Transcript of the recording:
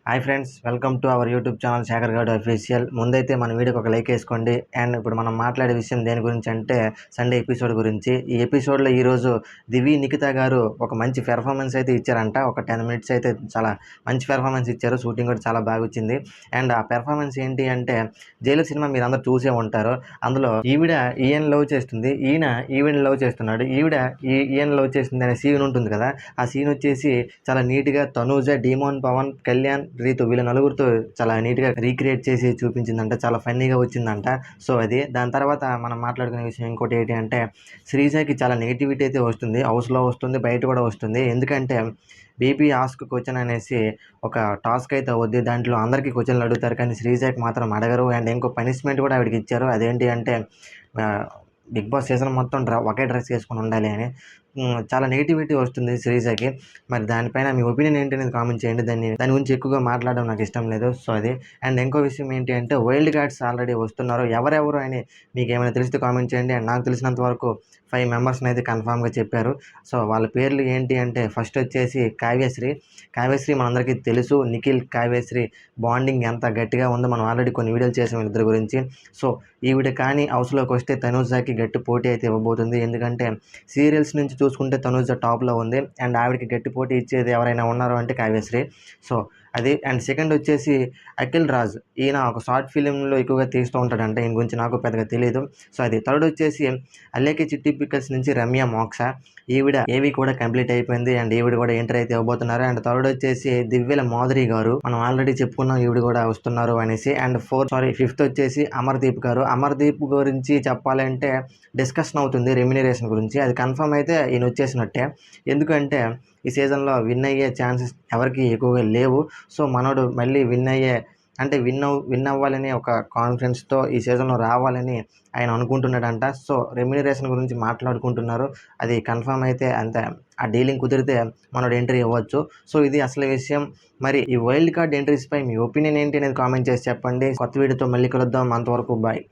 Hi friends, welcome to our YouTube channel Shekhar Goud official. ముందైతే మన వీడియోకి ఒక లైక్ వేసుకోండి. అండ్ ఇప్పుడు మనం మాట్లాడే విషయం దేని గురించి అంటే సండే ఎపిసోడ్ గురించి. ఈ ఎపిసోడ్లో ఈరోజు దివి నిఖిత గారు ఒక మంచి పెర్ఫార్మెన్స్ అయితే ఇచ్చారంట. ఒక 10 మినిట్స్ అయితే చాలా మంచి పెర్ఫార్మెన్స్ ఇచ్చారు. షూటింగ్ కూడా చాలా బాగా వచ్చింది. అండ్ ఆ పెర్ఫార్మెన్స్ ఏంటి అంటే, జైలు సినిమా మీరు అందరూ చూసే ఉంటారు. అందులో ఈవిడ ఈయన లవ్ చేస్తుంది, ఈయన ఈవిడ లవ్ చేస్తున్నాడు, ఈవిడ ఈయన లవ్ చేస్తుంది అనే సీన్ ఉంటుంది కదా. ఆ సీన్ వచ్చేసి చాలా నీట్గా తనూజ, డీమోన్, పవన్ కళ్యాణ్, రీతు వీళ్ళ నలుగురితో చాలా నీట్గా రీక్రియేట్ చేసి చూపించిందంట. చాలా ఫన్నీగా వచ్చిందంట. సో అది దాని తర్వాత మనం మాట్లాడుకునే విషయం ఇంకోటి ఏంటి అంటే, శ్రీజాకి చాలా నెగిటివిటీ అయితే వస్తుంది. హౌస్లో వస్తుంది, బయట కూడా వస్తుంది. ఎందుకంటే బీపీ ఆస్క్ క్వశ్చన్ అనేసి ఒక టాస్క్ అయితే అవుద్ది. దాంట్లో అందరికీ క్వశ్చన్లు అడుగుతారు, కానీ శ్రీజాకి మాత్రం అడగరు. అండ్ ఇంకో పనిష్మెంట్ కూడా ఆవిడకి ఇచ్చారు. అదేంటి అంటే బిగ్ బాస్ సీజన్ మొత్తం ఒకే డ్రెస్ వేసుకొని ఉండాలి అని. చాలా నెగిటివిటీ వస్తుంది శ్రీజాకి. మరి దానిపైన మీ ఒపీనియన్ ఏంటి అనేది కామెంట్ చేయండి. దాని గురించి ఎక్కువగా మాట్లాడడం నాకు ఇష్టం లేదు. సో అది. అండ్ ఇంకో విషయం ఏంటి అంటే, వైల్డ్ కార్డ్స్ ఆల్రెడీ వస్తున్నారు. ఎవరెవరు అని మీకు ఏమైనా తెలిస్తే కామెంట్ చేయండి. అండ్ నాకు తెలిసినంత వరకు 5 మెంబర్స్ని అయితే కన్ఫామ్గా చెప్పారు. సో వాళ్ళ పేర్లు ఏంటి అంటే, ఫస్ట్ వచ్చేసి కావ్యశ్రీ మనందరికీ తెలుసు. నిఖిల్, కావ్యశ్రీ బాండింగ్ ఎంత గట్టిగా ఉందో మనం ఆల్రెడీ కొన్ని వీడియోలు చేసాం వీళ్ళిద్దరి గురించి. సో ఈవిడ కానీ హౌస్లోకి వస్తే తనూజాకి గట్టి పోటీ అయితే ఇవ్వబోతుంది. ఎందుకంటే సీరియల్స్ నుంచి చూసుకుంటే తనూజ టాప్లో ఉంది. అండ్ ఆవిడకి గట్టి పోటీ ఇచ్చేది ఎవరైనా ఉన్నారు అంటే కావ్యశ్రీ. సో అది. అండ్ సెకండ్ వచ్చేసి అఖిల్ రాజ్. ఈయన ఒక షార్ట్ ఫిలింలో ఎక్కువగా తీస్తూ ఉంటాడంటే, ఈయన గురించి నాకు పెద్దగా తెలియదు. సో అది. థర్డ్ వచ్చేసి అల్లేకి చిట్టి పిక్కల్స్ నుంచి రమ్య మోక్ష. ఈవిడ ఏవి కూడా కంప్లీట్ అయిపోయింది. అండ్ ఈవిడ కూడా ఎంటర్ అయితే ఇవ్వబోతున్నారు. అండ్ థర్డ్ వచ్చేసి దివ్యల మాధురి గారు. మనం ఆల్రెడీ చెప్పుకున్నాం ఈవిడ కూడా వస్తున్నారు అనేసి. అండ్ ఫిఫ్త్ వచ్చేసి అమర్దీప్ గారు. అమర్దీప్ గురించి చెప్పాలంటే డిస్కషన్ అవుతుంది రెమ్యునరేషన్ గురించి. అది కన్ఫర్మ్ అయితే ఈయన వచ్చేసినట్టే. ఎందుకంటే ఈ సీజన్లో విన్ అయ్యే ఛాన్సెస్ ఎవరికి ఎక్కువగా లేవు. సో మనోడు మళ్ళీ విన్ అవ్వాలని ఒక కాన్ఫిడెన్స్తో ఈ సీజన్లో రావాలని ఆయన అనుకుంటున్నాడంట. సో రెమ్యునరేషన్ గురించి మాట్లాడుకుంటున్నారు. అది కన్ఫర్మ్ అయితే అంతే. ఆ డీలింగ్ కుదిరితే మనోడు ఎంట్రీ ఇవ్వచ్చు. సో ఇది అసలు విషయం. మరి ఈ వైల్డ్ కార్డ్ ఎంట్రీస్పై మీ ఒపీనియన్ ఏంటి అనేది కామెంట్ చేసి చెప్పండి. కొత్త వీడియోతో మళ్ళీ కలుద్దాం. అంతవరకు బాయ్.